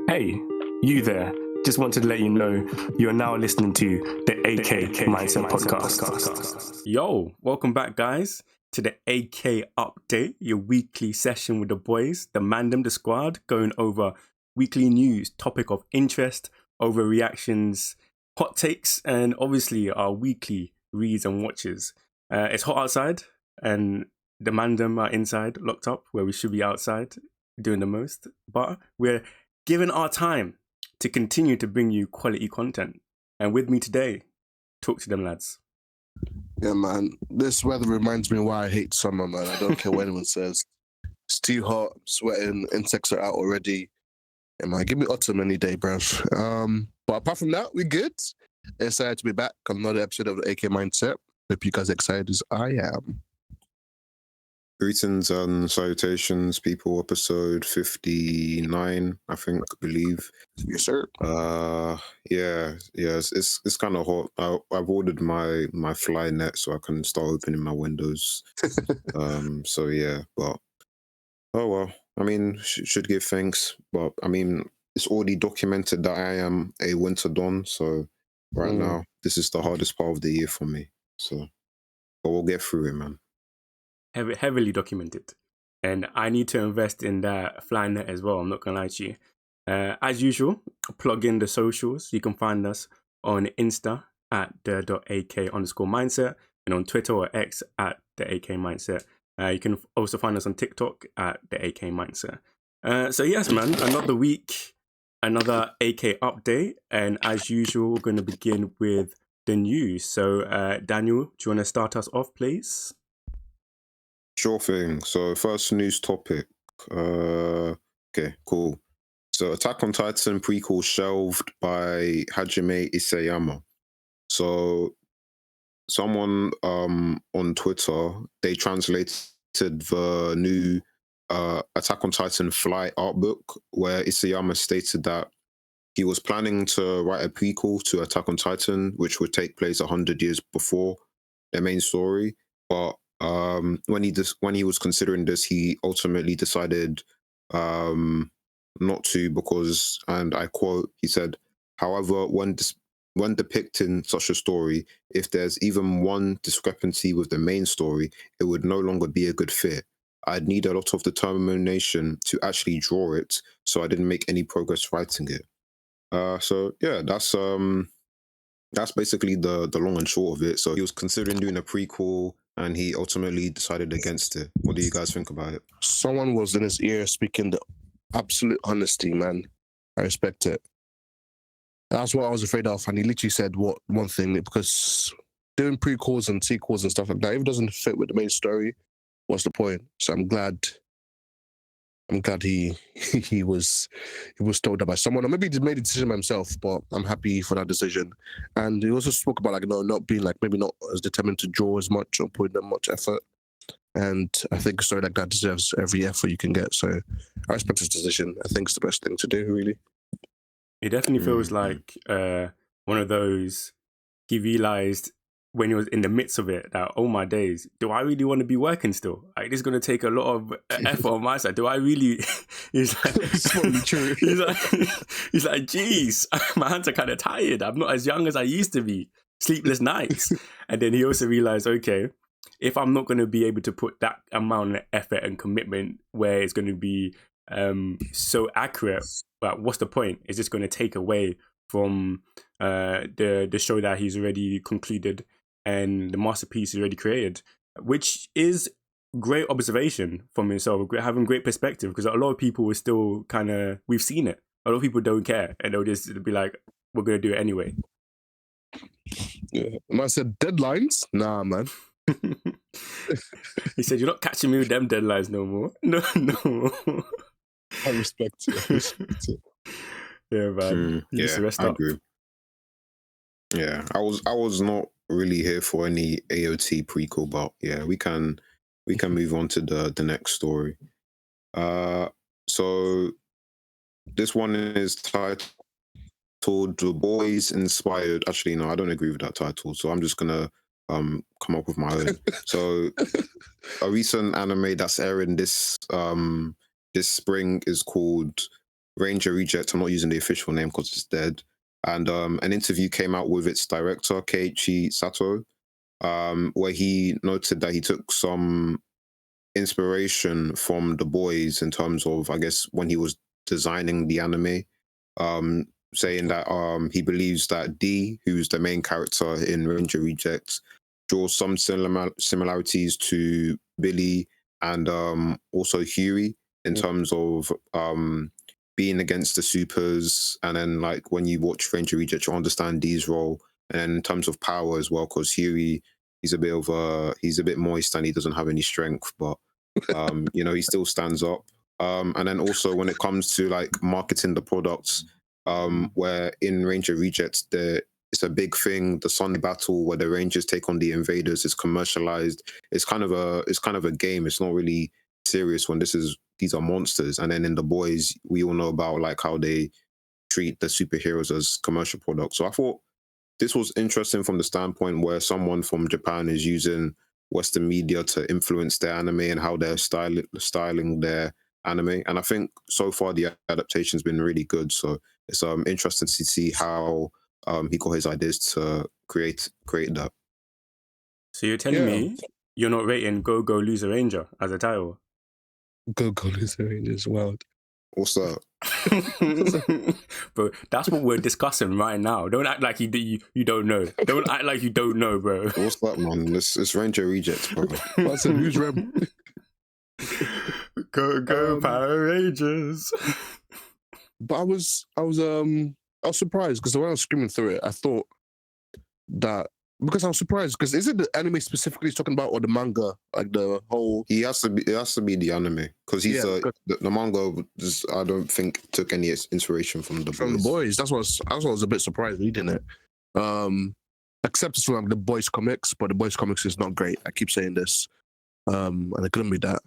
Hey, you there. Just wanted to let you know you are now listening to the AK Mindset Podcast. Yo, welcome back, guys, to the AK Update, your weekly session with the boys, the Mandem, the squad, going over weekly news, topic of interest, overreactions, hot takes, and obviously our weekly reads and watches. It's hot outside, and the Mandem are inside, locked up, where we should be outside doing the most. But we're given our time to continue to bring you quality content. And with me today, talk to them lads. Yeah, man. This weather reminds me why I hate summer, man. I don't care what anyone says. It's too hot, I'm sweating, insects are out already. Yeah, man, give me autumn any day, bruv. But apart from that, we good. Excited to be back on another episode of the AK Mindset. Hope you guys are excited as I am. Greetings and salutations, people. Episode 59, I believe. Yes, sir. It's kind of hot. I've ordered my fly net so I can start opening my windows. So yeah, but oh well. I mean, should give thanks, but I mean, it's already documented that I am a winter dawn. So right now, this is the hardest part of the year for me. So, but we'll get through it, man. Heavily documented, and I need to invest in that fly net as well. I'm not gonna lie to you. As usual, plug in the socials. You can find us on Insta at the.ak_mindset and on Twitter or X at the AK Mindset. You can also find us on TikTok at the AK Mindset. So yes, man, another week, another AK update, and as usual, we're going to begin with the news. So Daniel, do you want to start us off, please? Sure thing. So first news topic. Okay, cool. So Attack on Titan prequel shelved by Hajime Isayama. So someone on Twitter, they translated the new Attack on Titan Fly art book, where Isayama stated that he was planning to write a prequel to Attack on Titan, which would take place 100 years before the main story. But when he was considering this, he ultimately decided not to because, and I quote, he said, "However, when depicting such a story, if there's even one discrepancy with the main story, it would no longer be a good fit. I'd need a lot of determination to actually draw it, so I didn't make any progress writing it." So yeah, that's basically the long and short of it. So he was considering doing a prequel, and he ultimately decided against it. What do you guys think about it? Someone was in his ear speaking the absolute honesty, man. I respect it. That's what I was afraid of, and he literally said one thing, because doing prequels and sequels and stuff like that, if it doesn't fit with the main story, what's the point? So I'm glad he was told that by someone, or maybe he made a decision by himself, but I'm happy for that decision. And he also spoke about not being maybe not as determined to draw as much or put in that much effort. And I think a story like that deserves every effort you can get. So I respect his decision. I think it's the best thing to do, really. It definitely feels like one of those, he realized when he was in the midst of it that, oh my days, do I really want to be working still? Like, this is going to take a lot of effort on my side. Do I really? He's like, It's probably true. he's like, geez, my hands are kind of tired. I'm not as young as I used to be. Sleepless nights. And then he also realized, okay, if I'm not going to be able to put that amount of effort and commitment where it's going to be so accurate, but what's the point? It's just going to take away from the show that he's already concluded and the masterpiece he's already created, which is great observation from himself, having great perspective, because a lot of people were still kind of, we've seen it. A lot of people don't care, and they'll just be like, we're going to do it anyway. Yeah. Man said, deadlines? Nah, man. He said, you're not catching me with them deadlines no more. No. I respect it. Yeah, man. I agree. Yeah, I was not really here for any AOT prequel, but yeah, we can move on to the next story. So this one is titled "The Boys Inspired." Actually, no, I don't agree with that title, so I'm just gonna come up with my own. So a recent anime that's airing this spring is called Ranger Reject. I'm not using the official name because it's dead. And an interview came out with its director, Keiichi Sato, where he noted that he took some inspiration from The Boys in terms of, I guess, when he was designing the anime, saying that he believes that D, who's the main character in Ranger Rejects, draws some similarities to Billy and also Huey in terms of being against the supers, and then like when you watch Ranger Reject, you understand D's role, and then in terms of power as well, because Huey, he's a bit moist and he doesn't have any strength, but you know, he still stands up. And then also when it comes to like marketing the products, where in Ranger Rejects it's a big thing, the Sun Battle where the Rangers take on the invaders is commercialized. It's kind of a game. It's not really serious when these are monsters. And then in The Boys, we all know about like how they treat the superheroes as commercial products. So I thought this was interesting from the standpoint where someone from Japan is using Western media to influence their anime and how they're styling their anime. And I think so far the adaptation's been really good. So it's interesting to see how he got his ideas to create that. So you're telling me you're not rating Go Go Loser Ranger as a title? Go Go Loser Ranger is wild. What's that? Bro, that's what we're discussing right now. Don't act like you don't know. Don't act like you don't know, bro. What's that, man? It's Ranger Rejects, bro. I said, who's Rem? Go Power Rangers. But I was surprised because when I was screaming through it, I thought that because I was surprised because is it the anime specifically he's talking about or the manga, like the whole? It has to be the anime because he's the manga. I don't think took any inspiration from the boys. That's what I was a bit surprised reading it. Except it's from like the Boys comics, but the Boys comics is not great. I keep saying this, and it couldn't be that.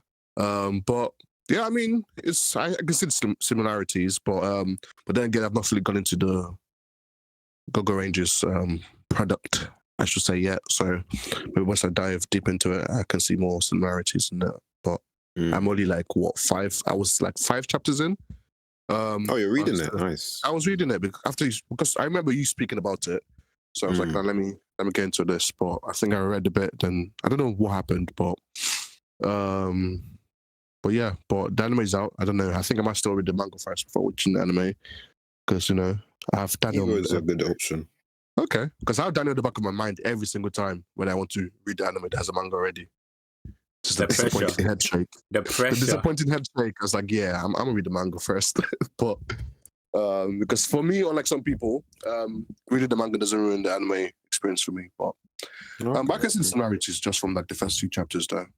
But yeah, I mean, I can see the similarities, but then again, I've not really gone into the Go-Go Rangers product, I should say, yet. So maybe once I dive deep into it, I can see more similarities in that. But I'm only like five? I was like 5 chapters in. Oh, you're reading it? Nice. I was reading it because I remember you speaking about it. So I was like, now let me get into this. But I think I read a bit. Then I don't know what happened, but yeah, but the anime's out. I don't know. I think I might still read the manga first before watching the anime because I have Daniel. Either is a good option. Okay, because I have Daniel in the back of my mind every single time when I want to read the anime that has a manga already. Just the disappointing head shake. The pressure. The disappointing head shake. I was like, yeah, I'm gonna read the manga first, but because for me, or like some people, reading the manga doesn't ruin the anime experience for me. But I can see the similarities just from like the first 2 chapters there.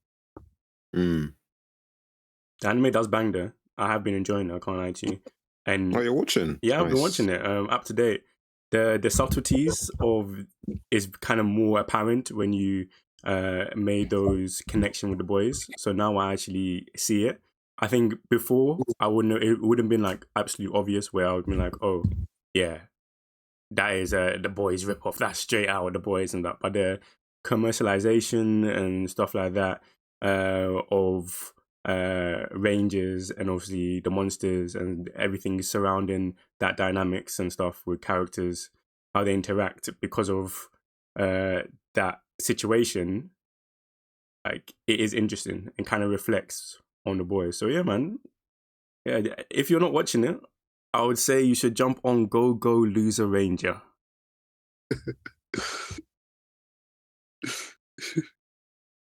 The anime does bang though. I have been enjoying it, I can't lie to you. And you're watching? Yeah, I've been watching it. Up to date. The subtleties is kind of more apparent when you made those connection with the boys. So now I actually see it. I think before it wouldn't have been like absolutely obvious where I would be like, oh yeah, that is the boys ripoff. That's straight out of the boys and that. But the commercialization and stuff like that of Rangers and obviously the monsters and everything surrounding that dynamics and stuff with characters, how they interact because of that situation, like it is interesting and kind of reflects on the boys. So yeah, man. Yeah, if you're not watching it, I would say you should jump on Go Go Loser Ranger.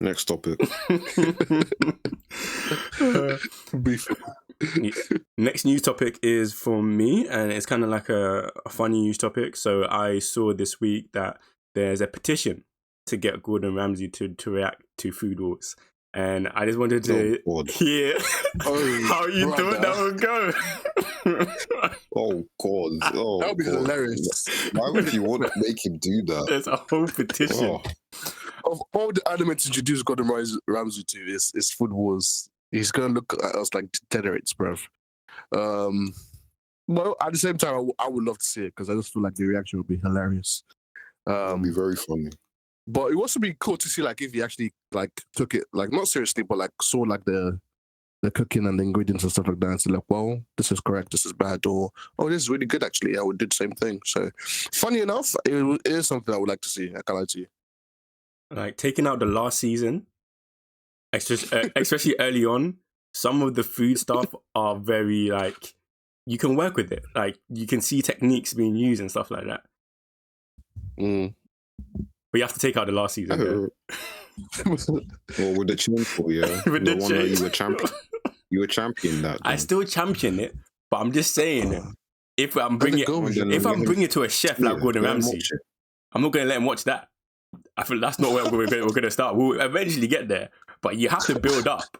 Next topic. Beef. Next news topic is from me, and it's kind of like a funny news topic. So I saw this week that there's a petition to get Gordan Ramsey to react to Food Wars. And I just wanted to hear how you thought that would go. Oh, God. Oh, that would be hilarious. Why would you want to make him do that? There's a whole petition. Of all the anime to introduce Gordan Ramsey to is Food Wars. He's going to look at us like degenerates, bruv. But at the same time, I would love to see it because I just feel like the reaction would be hilarious. It would be very funny. But it would also be cool to see like if he actually like took it like not seriously, but like saw like the the cooking and the ingredients and stuff like that. And say like, well, this is correct, this is bad, or oh, this is really good actually. I would do the same thing. So, funny enough, it is something I would like to see. I can't lie to you. Like taking out the last season, especially early on, some of the food stuff are very like you can work with it. Like you can see techniques being used and stuff like that. Mm. But you have to take out the last season. Yeah. Well, with the chainsaw, yeah, With the the one that you were chainsaw. champion. You were champion that. I then. still champion it, but I'm just saying, if I'm How'd bringing it go? I'm bringing it to a chef like Gordan let him Ramsey, watch it. I'm not going to let him watch that. I feel that's not where we're going to start. We'll eventually get there, but you have to build up.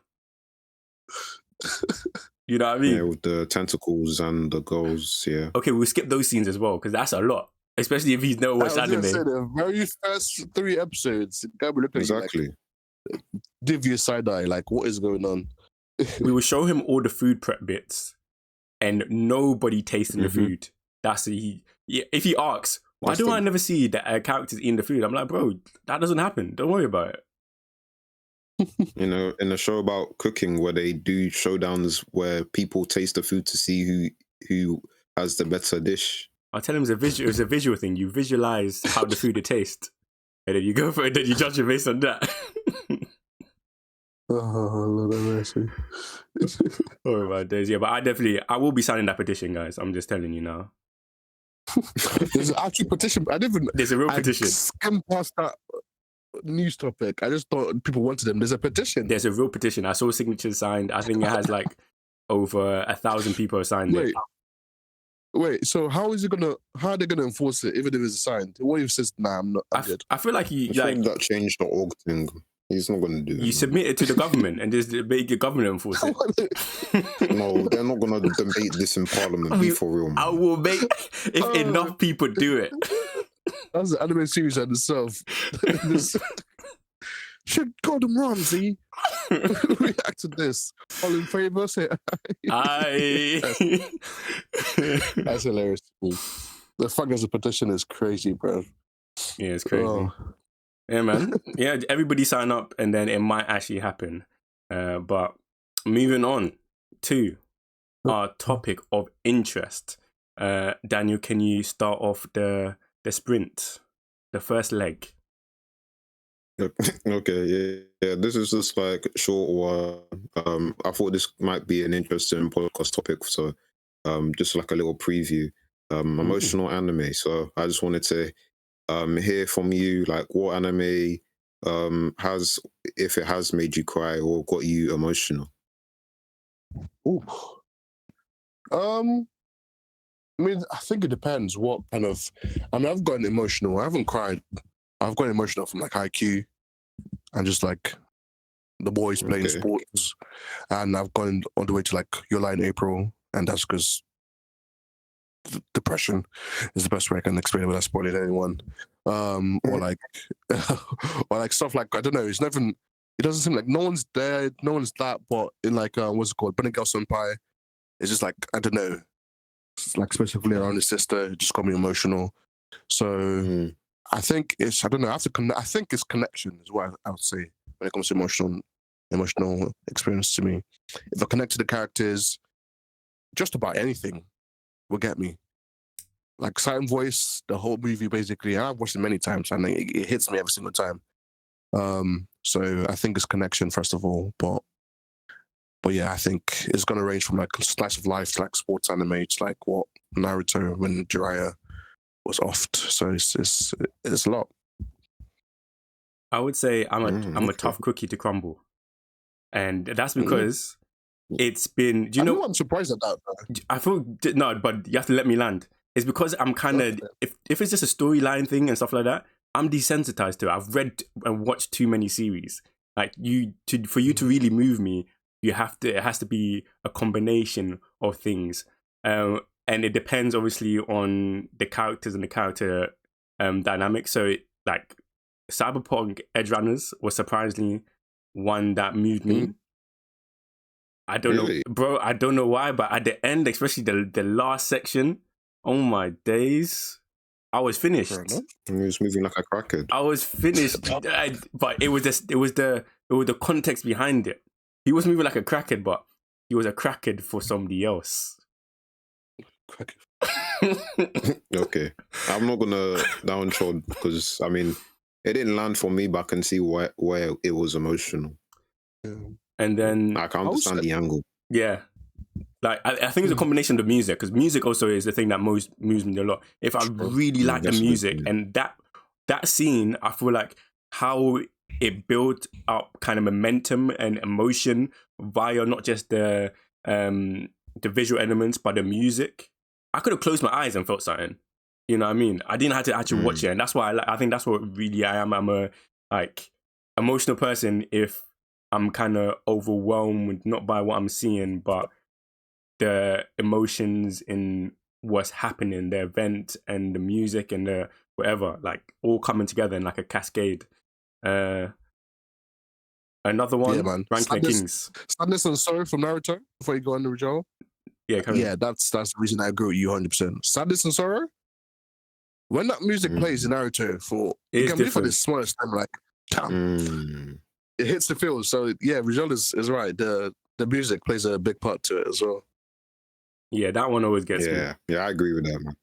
You know what I mean? Yeah, with the tentacles and the goals, yeah. Okay, we'll skip those scenes as well because that's a lot, especially if he's never I was watched gonna say anime. the very first 3 episodes, the guy would look at Exactly. you like, give you a side eye, like what is going on? We will show him all the food prep bits, and nobody tasting the food. That's if he asks, why That's do the- I never see the characters eating the food? I'm like, bro, that doesn't happen. Don't worry about it. You know, in a show about cooking where they do showdowns where people taste the food to see who has the better dish. I'll tell him it's a visual thing. You visualize how the food tastes, and then you go for it. Then you judge it based on that. Oh, Lord have mercy. Oh my days, yeah. But I will be signing that petition, guys. I'm just telling you now. There's an actual petition. I didn't even. There's a real I petition. skimmed past that news topic. I just thought people wanted them. There's a petition. There's a real petition. I saw signatures signed. I think it has like over 1,000 people have signed it. Wait. So how are they gonna enforce it? Even if it's signed, what if it says, "Nah, I'm not. I'm good." I feel like you I like think that change.org thing. He's not going to do it. you submit it to the government and just make the government enforce it. No, they're not going to debate this in Parliament. Be for real, man. I will make if enough people do it. That's an anime series on itself. Should Gordan Ramsey react to this? All in favour? Say That's hilarious. The fact there's a petition is crazy, bro. Yeah, it's crazy. Oh. Yeah, man. Yeah, everybody sign up and then it might actually happen. But moving on to our topic of interest. Daniel, can you start off the sprint, the first leg? Okay, yeah. This is just like a short one. I thought this might be an interesting podcast topic, so just like a little preview. Emotional anime. So I just wanted to hear from you, like what anime has, if it has made you cry or got you emotional. Ooh. I mean, I think it depends what kind of. I mean, I've gotten emotional. I haven't cried. I've gotten emotional from like IQ and just like the boys playing sports, and I've gone all the way to like Your Lie in April, and that's because depression is the best way I can explain it without spoiling anyone. Or like, or like stuff like I don't know. It's never. It doesn't seem like no one's there, no one's that. But in like what's it called, Benny Senpai, it's just like I don't know. It's like specifically around his sister, it just got me emotional. So I think it's I don't know. I think it's connection is what I would say when it comes to emotional experience to me. If I connect to the characters, just about anything will get me. Like Silent Voice, the whole movie basically, I've watched it many times and it hits me every single time. So I think it's connection first of all, but yeah, I think it's gonna range from like slice of life to like sports anime to like what Naruto when Jiraiya was offed. So it's a lot. I would say I'm a tough cookie to crumble, and that's because it's been. Do you know? I'm surprised at that. Bro. I feel no, but you have to let me land. It's because I'm kind of if it's just a storyline thing and stuff like that, I'm desensitized to it. I've read and watched too many series. Like for you to really move me, it has to be a combination of things, and it depends obviously on the characters and the character dynamic. So like Cyberpunk Edge Runners was surprisingly one that moved me. I don't know, bro. I don't know why, but at the end, especially the last section, oh my days, I was finished. He was moving like a crackhead. I was finished, but it was the context behind it. He was moving like a crackhead, but he was a crackhead for somebody else. Okay, I'm not gonna downtrod because I mean it didn't land for me, but I can see where it was emotional. And then I can understand the angle. Yeah. Like I think it's a combination of the music, because music also is the thing that moves me a lot. If I really like the music, and that scene, I feel like how it built up kind of momentum and emotion via not just the visual elements, but the music. I could have closed my eyes and felt something. You know what I mean? I didn't have to actually watch it, and that's why I think that's what really I am. I'm a like emotional person if I'm kind of overwhelmed not by what I'm seeing, but the emotions in what's happening, the event and the music and the whatever, like all coming together in like a cascade. Another one, man. Ranking of Kings. Sadness and Sorrow from Naruto, before you go on the Joel. Yeah, that's the reason I agree with you 100%. Sadness and Sorrow, when that music plays in Naruto, you can believe for the smallest time, like, damn, it hits the feel. So yeah, Rijal is right. The music plays a big part to it as well. Yeah, that one always gets me. Yeah, I agree with that, man.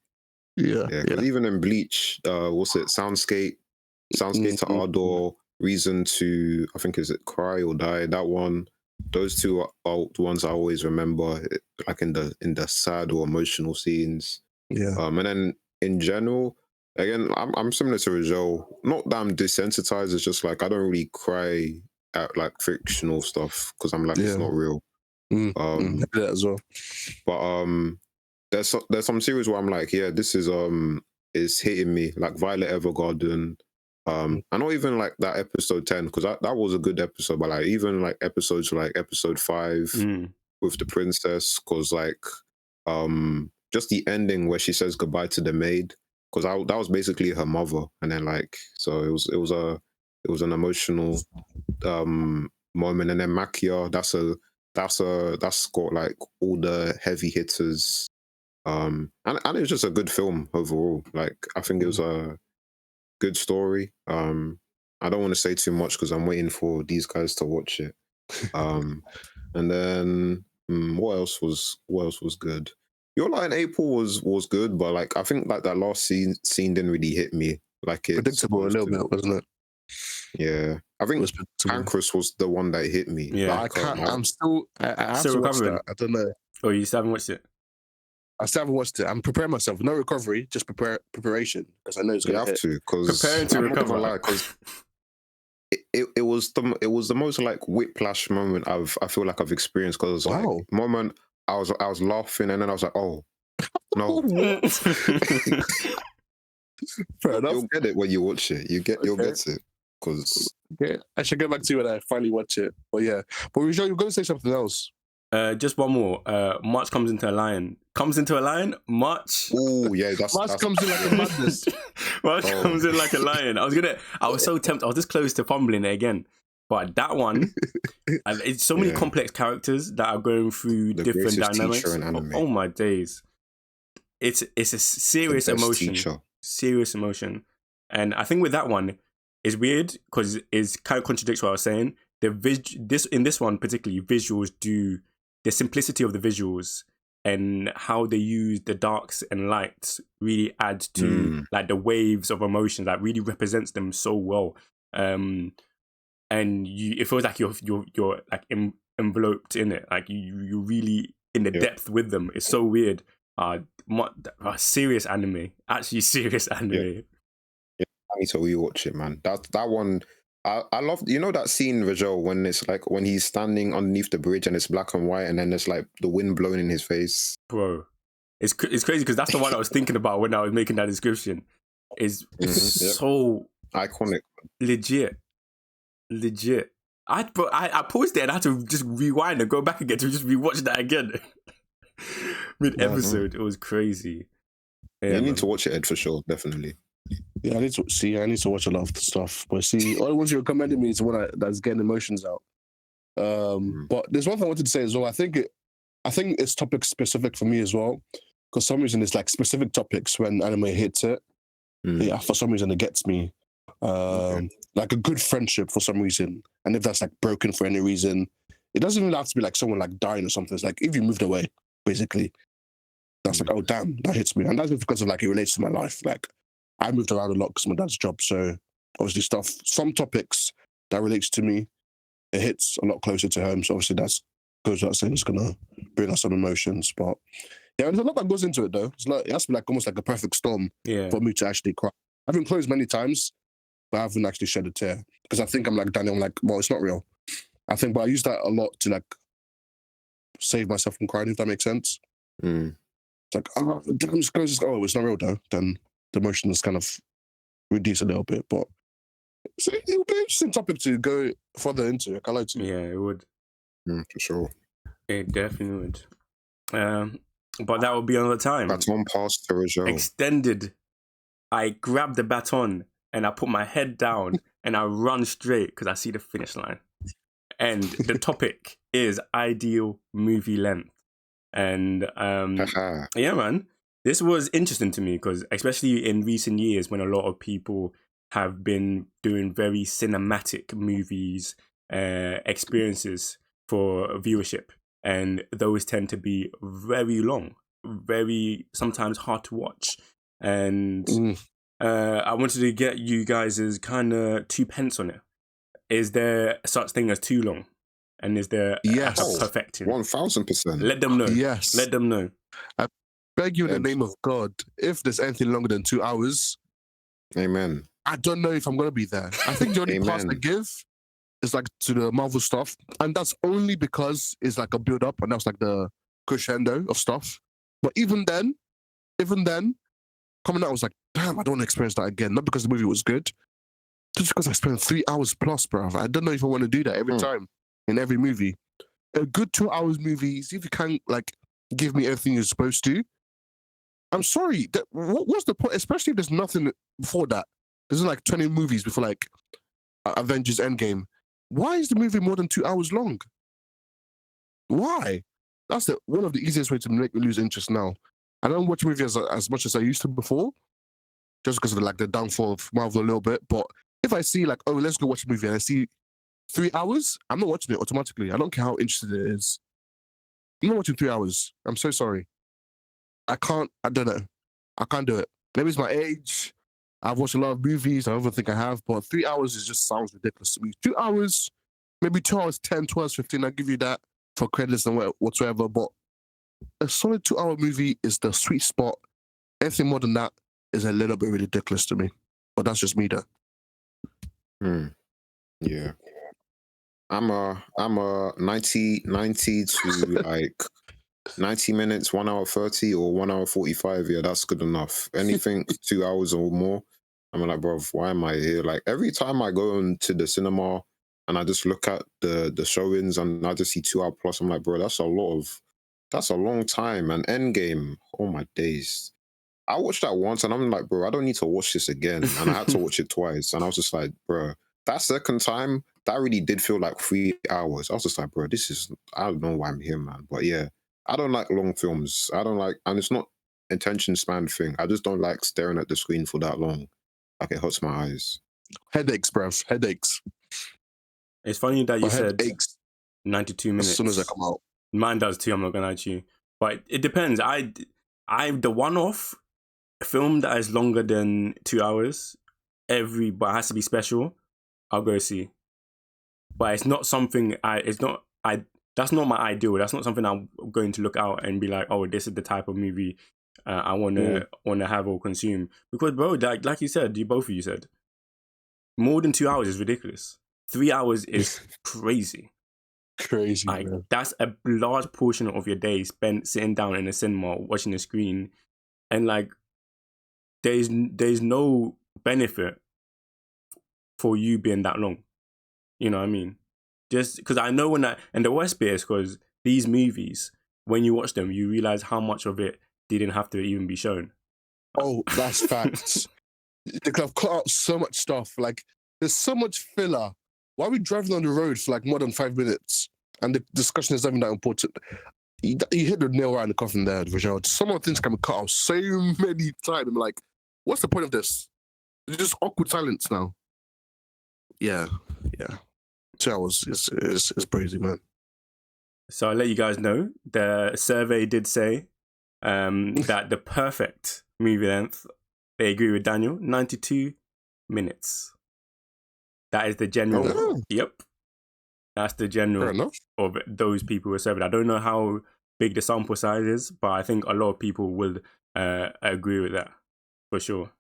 Yeah, because even in Bleach, what's it? Soundscape to Ardor, Reason to, I think, is it Cry or Die? That one. Those two are the ones I always remember, like in the sad or emotional scenes. Yeah. And then in general, again, I'm similar to Rizal. Not that I'm desensitized. It's just like I don't really cry at like fictional stuff because I'm like it's not real. That as well. But there's some series where I'm like, yeah, this is hitting me, like Violet Evergarden. And not even like that episode 10, because that was a good episode, but like even like episodes like episode 5 with the princess, because like just the ending where she says goodbye to the maid, because that was basically her mother, and then like so it was an emotional moment, and then Makia, that's got like all the heavy hitters, and it was just a good film overall. Like I think it was a good story. I don't want to say too much because I'm waiting for these guys to watch it. And then what else was good? Your Light in April was good, but like I think like that last scene didn't really hit me. Like it predictable a little bit, wasn't it? Yeah, I think Pancras was the one that hit me. Yeah, like, I have to watch that. I don't know. Oh, you still haven't watched it? I still haven't watched it. I'm preparing myself. No recovery, just preparation, because I know it's going to have to. Because preparing to recover. Because it was the most like whiplash moment I feel like I've experienced. Because like moment I was laughing and then I was like, oh no. Fair enough. You'll get it when you watch it. You'll get it. Because I should get back to you when I finally watch it. But yeah, but Rizal, you're going to say something else. Just one more. March comes into a lion. March. Oh yeah, March comes in like a madness. March comes in like a lion. I was so tempted. I was this close to fumbling it again. But that one, it's so many complex characters that are going through different dynamics. Oh my days. It's a serious emotion. Serious emotion. And I think with that one, it's weird because it kind of contradicts what I was saying. In this one particularly, visuals do the simplicity of the visuals and how they use the darks and lights really add to like the waves of emotions, that really represents them so well. And it feels like you're like enveloped in it, like you really in the depth with them. It's so weird. Serious anime, actually serious anime. Yeah, I need to rewatch it, man. That one. I love, that scene, Rizal, when it's like when he's standing underneath the bridge and it's black and white and then there's like the wind blowing in his face. Bro, it's crazy because that's the one I was thinking about when I was making that description. It's so iconic, legit. I paused it and I had to just rewind and go back again to just rewatch that again. Mid episode, it was crazy. Yeah, you need to watch it, Ed, for sure, definitely. Yeah, I need to watch a lot of the stuff. But see, all the ones you recommended me is the one that's getting emotions out. But there's one thing I wanted to say as well. I think it's topic specific for me as well. Because some reason it's like specific topics when anime hits it. Yeah, for some reason it gets me. Like a good friendship for some reason. And if that's like broken for any reason, it doesn't even have to be like someone like dying or something. It's like if you moved away, basically, that's like, oh damn, that hits me. And that's because of like it relates to my life. Like I moved around a lot because my dad's job. So obviously some topics that relates to me, it hits a lot closer to home. So obviously that's goes without saying, it's gonna bring us some emotions. But yeah, there's a lot that goes into it though. It's like it has to be like almost like a perfect storm for me to actually cry. I've been closed many times, but I haven't actually shed a tear. Because I think I'm like Daniel, I'm like, well, it's not real. I think, but I use that a lot to like save myself from crying, if that makes sense. Mm. It's like, oh, I'm just going to oh, it's not real though. Then the emotions kind of reduce a little bit. But so it would be an interesting topic to go further into. I like to. Yeah, it would. For sure. It definitely would. But that would be another time. Baton pass to Rajel. Extended. I grab the baton and I put my head down and I run straight because I see the finish line. And the topic is ideal movie length. And yeah, man, this was interesting to me because especially in recent years when a lot of people have been doing very cinematic movies, experiences for viewership. And those tend to be very long, very sometimes hard to watch. And I wanted to get you guys' kind of 2 pence on it. Is there such thing as too long? And is there a perfecting? 1000%. Let them know. Yes. Let them know. I beg you in the name of God, if there's anything longer than 2 hours, Amen. I don't know if I'm going to be there. I think the only pass I give is like to the Marvel stuff. And that's only because it's like a build up and that's like the crescendo of stuff. But even then, coming out, I was like, damn, I don't want to experience that again. Not because the movie was good, just because I spent 3 hours plus, bro. I don't know if I want to do that every time in every movie. A good 2 hours movie, see if you can like give me everything you're supposed to. I'm sorry. What's the point? Especially if there's nothing before that. There's like 20 movies before like Avengers Endgame. Why is the movie more than 2 hours long? Why? That's one of the easiest ways to make me lose interest now. I don't watch movies as much as I used to before, just because of like the downfall of Marvel a little bit. But if I see like, oh, let's go watch a movie and I see 3 hours, I'm not watching it automatically. I don't care how interested it is. I'm not watching 3 hours. I'm so sorry. I don't know. I can't do it. Maybe it's my age. I've watched a lot of movies. I don't think I have, but 3 hours just sounds ridiculous to me. 2 hours, maybe 2 hours, 10, 12, 15. I'll give you that for credits and whatsoever. But a solid 2 hour movie is the sweet spot. Anything more than that is a little bit ridiculous to me. But that's just me though. Yeah. I'm a 90 to like 90 minutes, 1 hour 30 or 1 hour 45. Yeah, that's good enough. Anything 2 hours or more, I'm like, bro, why am I here? Like every time I go into the cinema and I just look at the showings and I just see 2 hour plus, I'm like, bro, that's a long time. And Endgame, oh my days. I watched that once and I'm like, bro, I don't need to watch this again. And I had to watch it twice. And I was just like, bro, that second time, that really did feel like 3 hours. I was just like, bro, I don't know why I'm here, man. But yeah, I don't like long films. And it's not attention span thing. I just don't like staring at the screen for that long. Like it hurts my eyes. Headaches, bruv. Headaches. It's funny that you said headaches 92 minutes. As soon as I come out. Mine does too, I'm not gonna lie to you. But it depends. The one-off film that is longer than 2 hours, but it has to be special, I'll go see. But it's not something that's not my ideal. That's not something I'm going to look out and be like, oh, this is the type of movie I want to have or consume. Because, bro, like you said, both of you said, more than 2 hours is ridiculous. 3 hours is crazy. Crazy, like man. That's a large portion of your day spent sitting down in a cinema watching the screen, and like there's no benefit for you being that long. You know what I mean? Just because I know and the worst bit is because these movies, when you watch them, you realize how much of it didn't have to even be shown. Oh, that's facts. They could have cut out so much stuff. Like, there's so much filler. Why are we driving on the road for like more than 5 minutes? And the discussion is not even that important. You hit the nail right in the coffin there, Rajel. Some of the things can be cut out so many times. I'm like, what's the point of this? It's just awkward silence now. Yeah. 2 hours is crazy, man. So I'll let you guys know. The survey did say that the perfect movie length, they agree with Daniel, 92 minutes. That is the general. Oh. Yep. That's the Fair general enough. of those people who are surveyed. I don't know how big the sample size is, but I think a lot of people will agree with that for sure.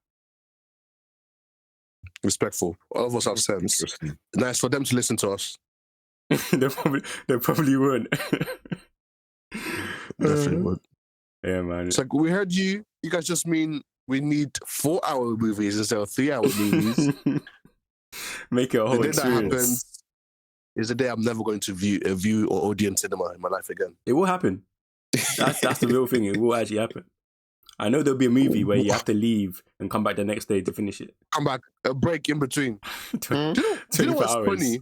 Respectful. All of us have sense. Interesting. Nice for them to listen to us. they probably won't. Definitely would. Yeah, man. It's like, we heard you. You guys just mean we need 4-hour movies instead of 3-hour movies. Make it a The whole day that experience. happens is the day I'm never going to view or audience cinema in my life again. It will happen. That's the real thing. It will actually happen. I know there'll be a movie where you have to leave and come back the next day to finish it. Come back, a break in between. Do you know 24 what's hours. funny?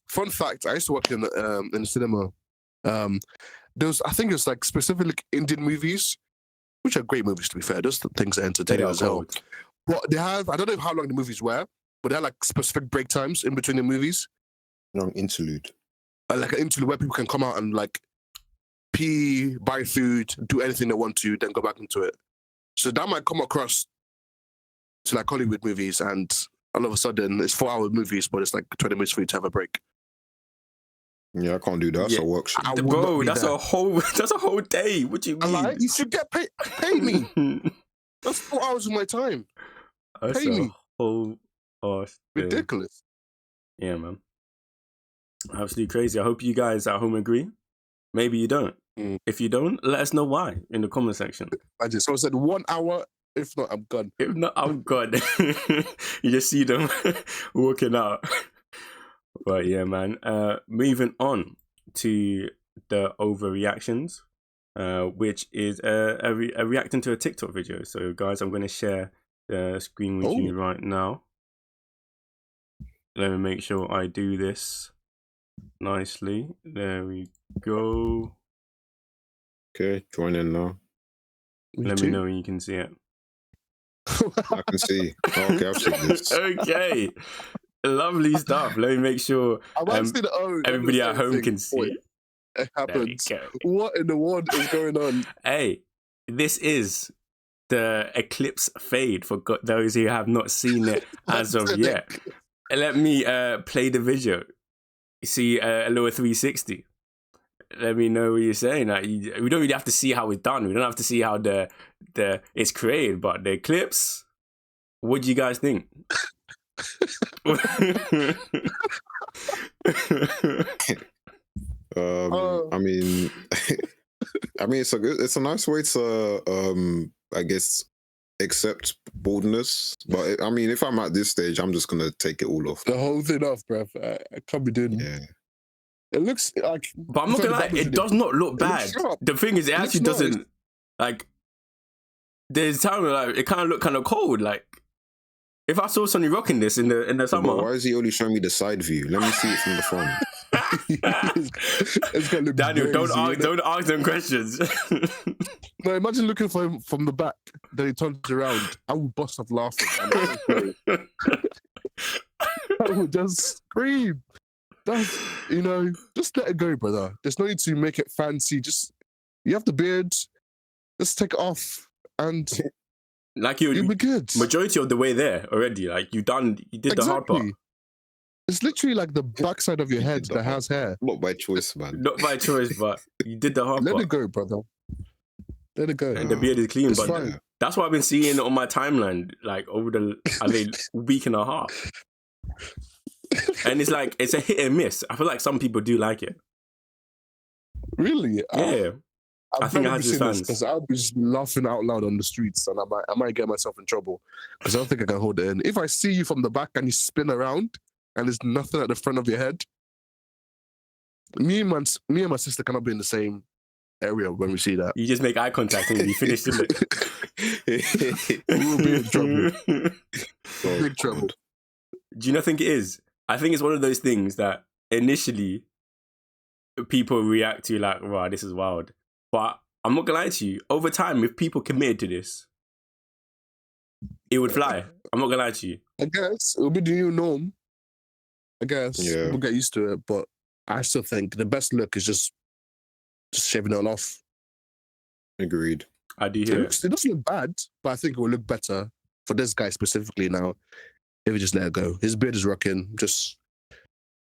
Fun fact, I used to work in the cinema. I think it's like specific Indian movies, which are great movies to be fair. Those things are They entertaining are as hell. gold. But they have, I don't know how long the movies were, but they have like specific break times in between the movies. Long interlude. Like an interlude where people can come out and like pee, buy food, do anything they want to, then go back into it. So that might come across to like Hollywood movies, and all of a sudden it's 4-hour movies, but it's like 20 minutes for you to have a break. Yeah, I can't do that. That's Yeah. a workshop. I would Bro, not be that's there. a whole day. What do you I'm mean? like, you should get paid. Pay me. That's 4 hours of my time. That's pay a me. whole ass day. Ridiculous. Yeah, man. Absolutely crazy. I hope you guys at home agree. Maybe you don't. Mm. If you don't, let us know why in the comment section. I just said 1 hour. If not, I'm gone. If not, I'm gone. You just see them walking out. But yeah, man. Moving on to the overreactions, which is a reacting to a TikTok video. So, guys, I'm going to share the screen with you right now. Let me make sure I do this nicely. There we go. Okay, join in now. Let me know when you can see it. I can see. Oh, okay, I've seen this. Okay. Lovely stuff. Let me make sure everybody at home can see it. It happens. There we go. What in the world is going on? Hey, this is the Eclipse fade for those who have not seen it as of yet. Let me play the video. See a little 360. Let me know what you're saying. Like, we don't really have to see how it's done. We don't have to see how the it's created. But the Eclipse, what do you guys think? I mean, it's a nice way to, I guess, accept boldness. But I mean, if I'm at this stage, I'm just gonna take it all off. The whole thing off, bruv. I can't be doing it. Yeah. It looks like. But I'm not gonna lie, it does not look bad. The thing is, it actually doesn't like. There's time where like it kind of looked kind of cold. Like if I saw Sonny rocking this in the summer. But why is he only showing me the side view? Let me see it from the front. It's gonna look Daniel, crazy, don't ask them questions. No, imagine looking for him from the back. Then he turns around. I would bust off laughing. I would just scream. That's, just let it go, brother. There's no need to make it fancy. Just, you have the beard. Just take it off, and like you'll be good. Majority of the way there already. Like you did the hard part. It's literally like the backside of your head that has hair. Not by choice, man. Not by choice, but you did the hard part. Let it go, brother. Let it go. And the beard is clean, It's but fine. that's what I've been seeing on my timeline, like over the week and a half. And it's like it's a hit and miss. I feel like some people do like it. Really? Yeah. I think I had his fans. Because I'll be just laughing out loud on the streets, and I might get myself in trouble because I don't think I can hold it in. If I see you from the back and you spin around and there's nothing at the front of your head, me and my sister cannot be in the same area when we see that. You just make eye contact and you finish, isn't it? We will be in trouble. Big trouble. Do you not think it is? I think it's one of those things that initially people react to like, wow, this is wild. But I'm not gonna lie to you, over time, if people committed to this, it would fly. I'm not gonna lie to you. I guess it'll be the new norm. I guess we'll get used to it, but I still think the best look is just shaving it all off. Agreed. I do It hear doesn't look bad, but I think it will look better for this guy specifically now if we just let it go. His beard is rocking. Just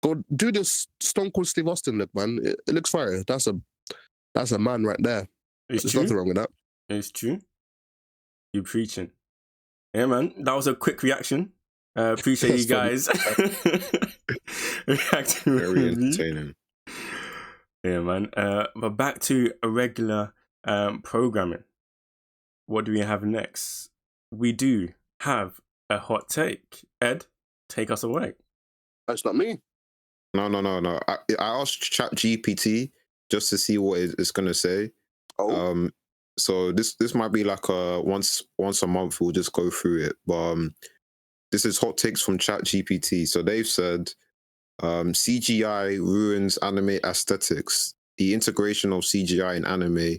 go do this Stone Cold Steve Austin look, man. It looks fire. That's a man right there. it's There's true. nothing wrong with that. It's true. You preaching. Yeah, man. That was a quick reaction. Appreciate you guys reacting. Very with me. entertaining. Yeah, man. But back to a regular programming. What do we have next? We do have a hot take. Ed, take us away. That's not me. No. I asked ChatGPT just to see what it's gonna say. Oh, So this might be like once a month we'll just go through it. But this is hot takes from ChatGPT. So they've said CGI ruins anime aesthetics. The integration of CGI in anime.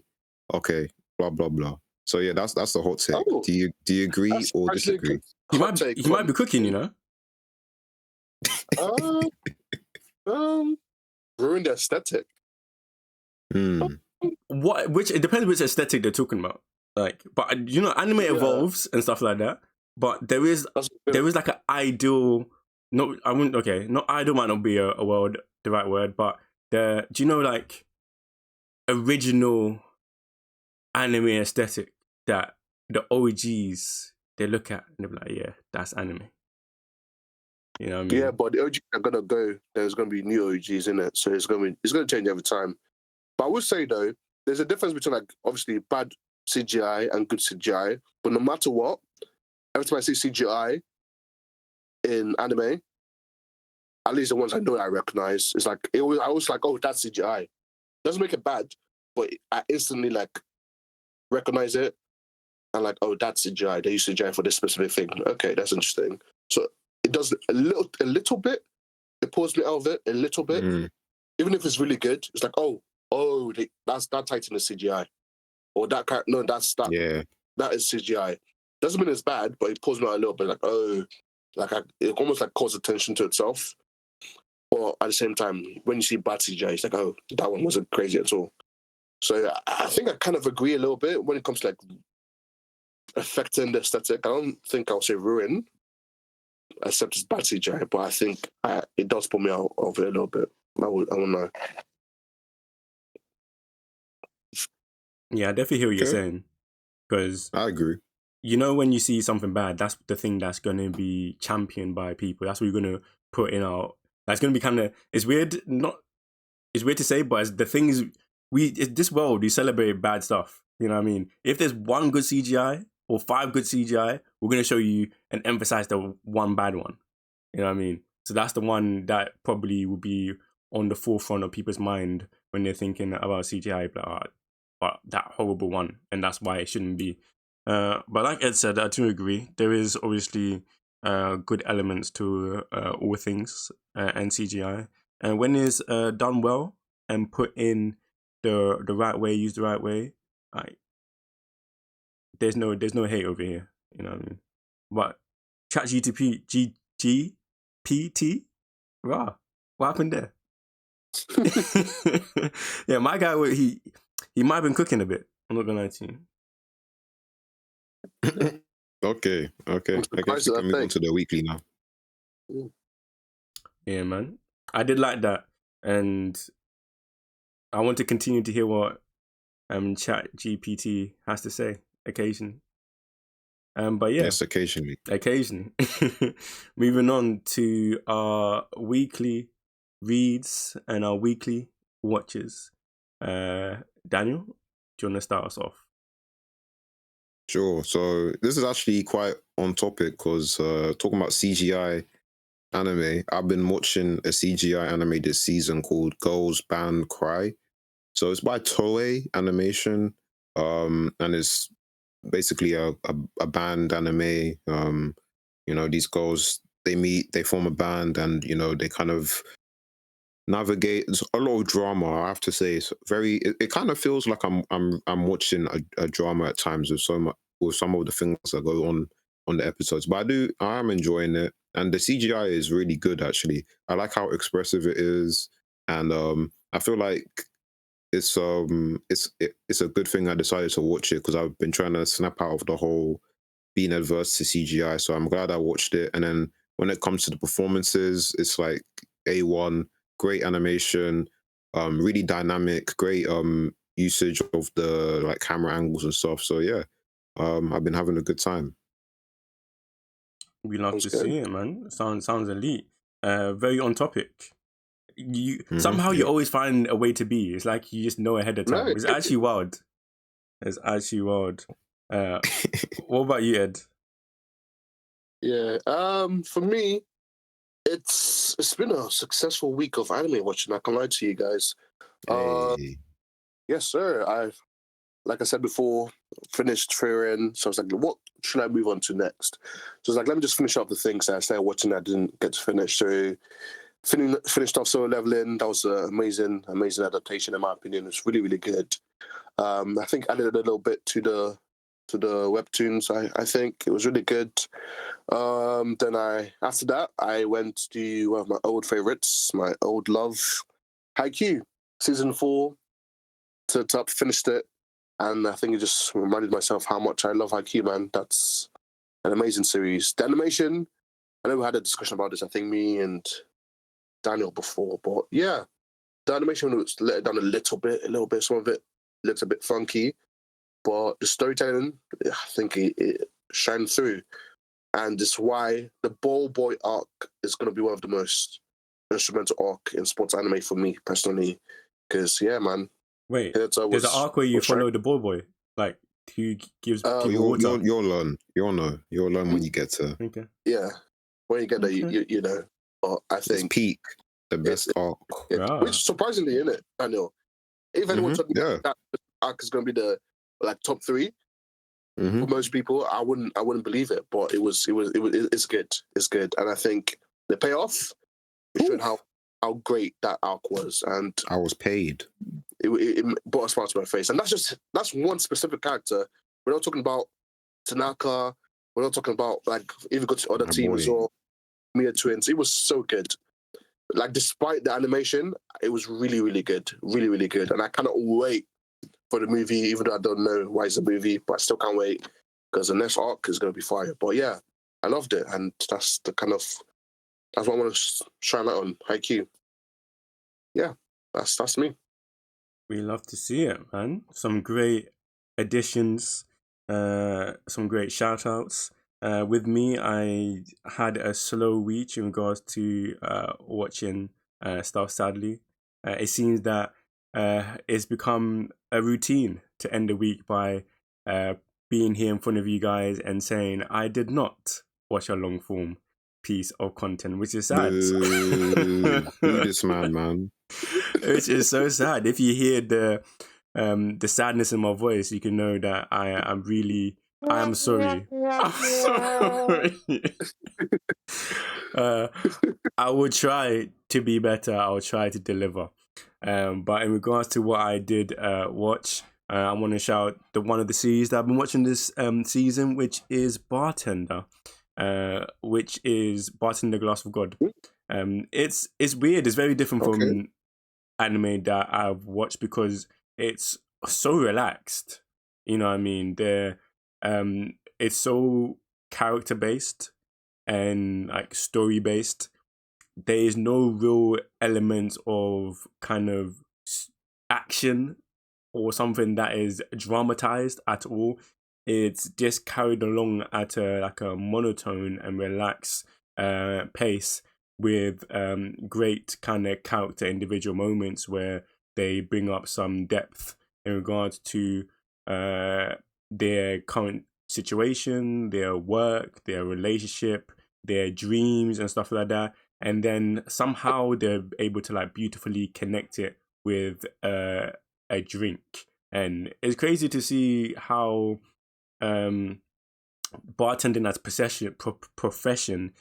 Okay, blah blah blah. So yeah, that's the hot take. Oh. Do you agree that's or actually a disagree? good He hot might take he might be cooking, you know. Ruin the aesthetic. Which it depends which aesthetic they're talking about. Like, but you know, anime evolves and stuff like that. But there is like an ideal. No, I wouldn't. Okay, not ideal might not be the right word, but do you know like original anime aesthetic that the OGs they look at and they're like, yeah, that's anime. You know what I mean? Yeah, but the OGs are gonna go. There's gonna be new OGs in it, so it's gonna change every time. But I would say though, there's a difference between like obviously bad CGI and good CGI. But no matter what, every time I see CGI in anime, at least the ones I know I recognize, it's like I was like, oh, that's CGI. Doesn't make it bad, but I instantly like recognize it and like, oh, that's CGI. They use CGI for this specific thing. Okay, that's interesting. So it does a little bit. It pulls me out of it a little bit. Even if it's really good, it's like, that's that Titan is CGI, or that that's that. Yeah, that is CGI. Doesn't mean it's bad, but it pulls me out a little bit. Like, it almost like calls attention to itself. But at the same time, when you see bad CGI, it's like, oh, that one wasn't crazy at all. So I think I kind of agree a little bit when it comes to like affecting the aesthetic. I don't think I'll say ruin, except it's bad CGI, but I think it does pull me out of it a little bit. I won't know. Yeah, I definitely hear what you're saying. Because I agree. You know, when you see something bad, that's the thing that's going to be championed by people. That's what you're going to put in our. That's going to be kind of. It's weird. It's weird to say, but the thing is, this world, we celebrate bad stuff. You know what I mean? If there's one good CGI or 5 good CGI, we're going to show you and emphasize the one bad one. You know what I mean? So that's the one that probably will be on the forefront of people's mind when they're thinking about CGI. But that horrible one, and that's why it shouldn't be. But like Ed said, I do agree. There is obviously good elements to all things and CGI, and when it's done well and put in the right way, used the right way, there's no hate over here. You know what I mean? But ChatGPT, wow, what happened there? Yeah, my guy, he might have been cooking a bit. I'm not gonna lie to you. Okay. I guess we can move on to the weekly now. Yeah, man. I did like that, and I want to continue to hear what ChatGPT has to say occasionally. But yeah, yes, occasionally. Moving on to our weekly reads and our weekly watches. Daniel, do you want to start us off? Sure. So this is actually quite on topic because talking about CGI anime, I've been watching a CGI anime this season called Girls Band Cry. So it's by Toei Animation, and it's basically a band anime. These girls, they meet, they form a band, and they kind of navigate. There's a lot of drama, I have to say. It's very. It kind of feels like I'm watching a drama at times with some of the things that go on the episodes. But I am enjoying it, and the CGI is really good. Actually, I like how expressive it is. and I feel like it's a good thing I decided to watch it, because I've been trying to snap out of the whole being adverse to CGI. So I'm glad I watched it. And then when it comes to the performances, it's like A1, great animation, really dynamic, great usage of the like camera angles and stuff. So yeah, I've been having a good time. We love Sounds to good. see it, man. Sounds elite. Very on topic. You Mhm, somehow you yep. always find a way to be. It's like you just know ahead of time. No, It's actually wild. It's actually wild. What about you, Ed? yeah. For me, it's been a successful week of anime watching. I can't lie to you guys. Hey. Yes, sir. Like I said before, finished Frieren. So I was like, what should I move on to next? So I was like, let me just finish up the things that I started watching that I didn't get to finish. So finished off Solo Leveling. That was an amazing adaptation in my opinion. It's really, really good. I think added a little bit to the webtoons. I think it was really good. Then after that I went to one of my old favorites, my old love, Haikyuu, season 4. To finished it, and I think it just reminded myself how much I love Haikyuu, man. That's an amazing series. The animation, I know we had a discussion about this, I think me and Daniel before, but yeah, the animation was let it down a little bit. Some of it looked a bit funky, but the storytelling, I think it shined through. And it's why the Ball Boy arc is going to be one of the most instrumental arc in sports anime for me personally. Because, yeah, man. Wait, Hinata there's an was arc where you straight. follow the ball boy, like who gives Um, people water. You'll learn. You'll know. You'll learn when you get to Okay. Yeah. When you get there, Okay. you know. But I it's think peak, the best arc. which surprisingly, in it, I know. If anyone told me Yeah. that arc is going to be the like top 3 hmm for most people, I wouldn't believe it. But it's good. It's good, and I think the payoff showed how great that arc was, and I was paid. it brought a smile to my face. And that's one specific character. We're not talking about Tanaka. We're not talking about like even go to other My teams boy. or Mia Twins. It was so good. Like despite the animation, it was really, really good. Really, really good. And I cannot wait for the movie, even though I don't know why it's a movie, but I still can't wait because the next arc is going to be fire. But yeah, I loved it. And that's what I want to shine light on. Haikyuu. Yeah, that's me. We love to see it, man. Some great additions, some great shout outs. With me, I had a slow week in regards to watching stuff, sadly. It seems that it's become a routine to end the week by being here in front of you guys and saying, I did not watch a long form piece of content, which is sad. Boo this man. Which is so sad. If you hear the sadness in my voice, you can know that I am sorry. I'm sorry. uh, I will try to be better. I will try to deliver. But in regards to what I did watch, I want to shout one of the series that I've been watching this season, which is Bartender, which is Bartender Glass of God. It's weird. It's very different Okay. from anime that I've watched because it's so relaxed. You know what I mean? It's so character based and like story based. There is no real element of kind of action or something that is dramatized at all. It's just carried along at a monotone and relaxed pace with great kind of character individual moments where they bring up some depth in regards to their current situation, their work, their relationship, their dreams and stuff like that. And then somehow they're able to like beautifully connect it with a drink. And it's crazy to see how bartending as profession,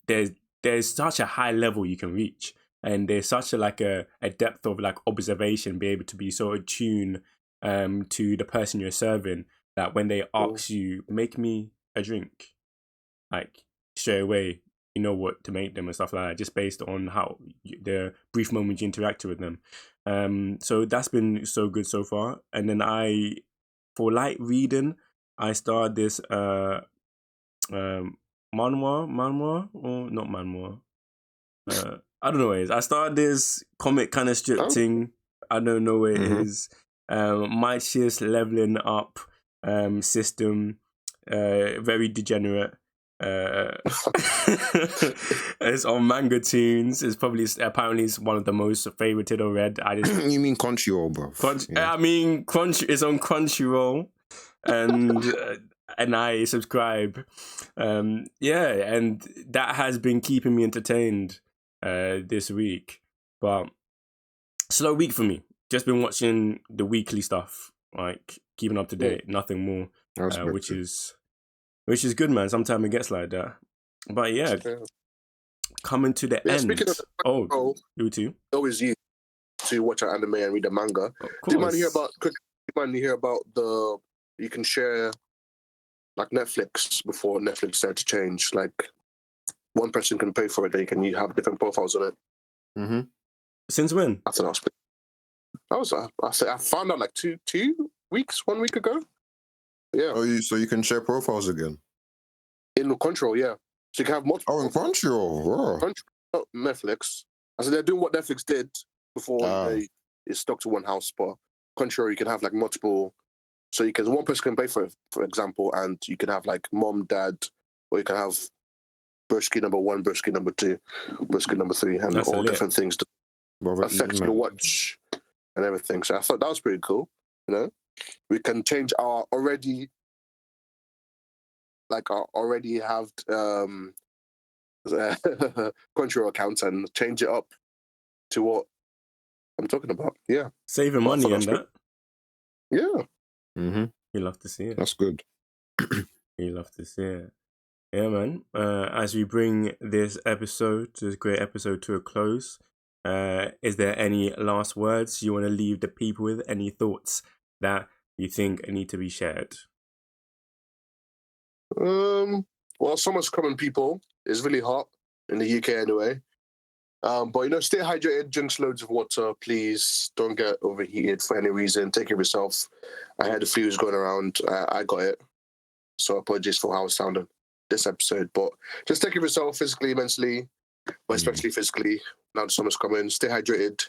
there's such a high level you can reach, and there's such a depth of like observation, be able to be so attuned to the person you're serving that when they ask you, make me a drink, like straight away you know what to make them and stuff like that, just based on how the brief moment you interacted with them. So that's been so good so far. And then for light reading, I started this manhwa or not manhwa. I don't know what it is. I started this comic kind of strip thing. I don't know what it is. Might just leveling up system. Very degenerate. It's on Manga Tunes. Apparently it's one of the most favorited or read. You mean Crunchyroll, bro? I mean it's on Crunchyroll, and I subscribe. And that has been keeping me entertained this week. But slow week for me. Just been watching the weekly stuff, like keeping up to date, nothing more, which is good, man. Sometimes it gets like that. But yeah, coming to the end. Speaking of you too. Always you to watch an anime and read a manga. Do you mind hear about you can share like Netflix before Netflix started to change? Like one person can pay for it, you have different profiles on it. Mm-hmm. Since when? I thought I found out like 1 week ago. Yeah. Oh, so you can share profiles again? In Crunchyroll, yeah. So you can have multiple. Oh, in Crunchyroll. Wow. Crunchyroll, not Netflix. I said they're doing what Netflix did before they stuck to one house, but Crunchyroll you can have like multiple. So one person can pay for it, for example, and you can have like mom, dad, or you can have Bursky number 1, Bursky number 2, Bursky number 3, and that's all different things to affect your watch and everything. So I thought that was pretty cool. You know, we can change our already have Crunchyroll accounts and change it up to what I'm talking about. Yeah, saving money and that. Yeah. Mm-hmm. You love to see it. That's good. You love to see it. Yeah, man. As we bring this great episode to a close, is there any last words you want to leave the people with? Any thoughts that you think need to be shared? Well, summer's coming, people. It's really hot in the UK anyway. But stay hydrated, drink loads of water, please. Don't get overheated for any reason. Take care of yourself. I had the flu was going around. I got it. So apologies for how I sounded this episode. But just take care of yourself physically, mentally, but especially physically. Now the summer's coming. Stay hydrated.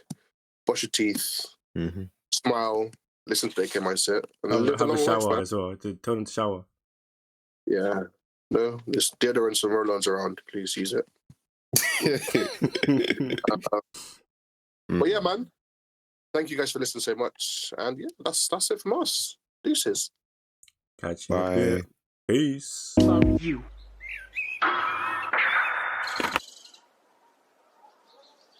Brush your teeth. Mm-hmm. Smile. Listen to the AK Mindset. And have a shower as well. Tell them to shower. Yeah. No, there's deodorants and roll-ons around. Please use it. But yeah, man. Thank you guys for listening so much. And yeah, that's it from us. Deuces. Catch you. Bye. Peace. Love you.